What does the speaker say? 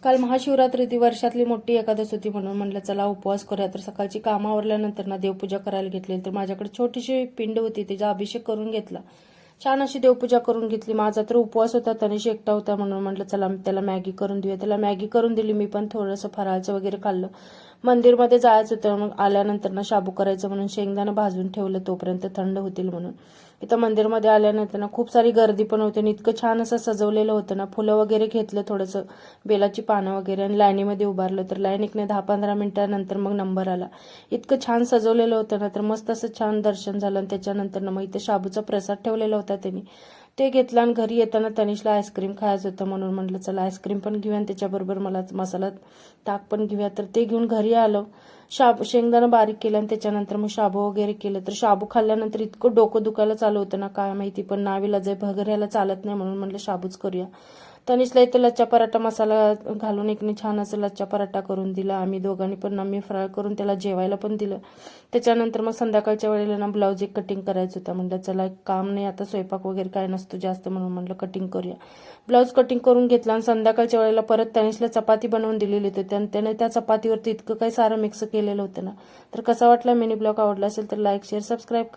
काल महाशिवरात्री वर्षातली मोठी एकादश होती म्हणून म्हटलं चला उपवास करूया. तर सकाळची कामं आवरल्यानंतर ना देवपूजा करायला घेतली. तर माझ्याकडे छोटीशी पिंड होती, तिचा अभिषेक करून घेतला. छान अशी देवपूजा करून घेतली. माझा तर उपवास होता, तनिष एकटा होता म्हणून म्हटलं चला त्याला मॅगी करून देऊया. त्याला मॅगी करून दिली. मी पण थोडंसं फराळचं वगैरे खाल्लं. मंदिरमध्ये जायचं होतं, मग आल्यानंतर ना शाबू करायचं म्हणून शेंगदाणा भाजून ठेवलं, तोपर्यंत थंड होतील म्हणून. इथं मंदिरमध्ये आल्यानंतर ना खूप सारी गर्दी पण होती आणि इतकं छान असं सजवलेलं होतं ना. फुलं वगैरे घेतलं, थोडंसं बेलाची पानं वगैरे, आणि लाईनीमध्ये उभारलं. तर लाईन एक 10-15 मिनिटानंतर मग नंबर आला. इतकं छान सजवलेलं होतं ना, तर मस्त असं छान दर्शन झालं. आणि त्याच्यानंतर ना मग इथे शाबूचा प्रसाद ठेवलेला होता त्यांनी, ते घेतला. आणि घरी येताना तनिषला आईस्क्रीम खायचं होतं म्हणून म्हटलं चला आईस्क्रीम पण घेऊया आणि त्याच्याबरोबर मला मसाला ताक पण घेऊया. तर ते घेऊन घरी आलो. शेंगदाणा बारीक केलं आणि त्याच्यानंतर मग शाबू वगैरे केलं. तर शाबू खाल्ल्यानंतर इतकं डोकं दुखायला चालू होतं ना, काय माहिती, पण नावीलाज आहे, भगर चालत नाही म्हणून म्हटलं शाबूच करूया. तनिषला इथे लच्छा पराठा मसाला घालून एकने छान असं लच्छा पराठा करून दिला. आम्ही दोघांनी पण मी फ्राय करून त्याला जेवायला पण दिलं. त्याच्यानंतर मग संध्याकाळच्या वेळेला ना ब्लाऊज एक कटिंग करायचं होतं. म्हटलं चला एक काम नाही, आता स्वयंपाक वगैरे काय नसतो जास्त म्हणून म्हटलं कटिंग करूया. ब्लाऊज कटिंग करून घेतला आणि संध्याकाळच्या वेळेला परत तनिषला चपाती बनवून दिलेली होती. त्याने त्या चपातीवरती इतकं काही सारं मिक्स केलेलं होतं ना. तर कसा वाटला मिनी ब्लॉग, आवडला असेल तर लाईक शेअर सबस्क्राईब करा.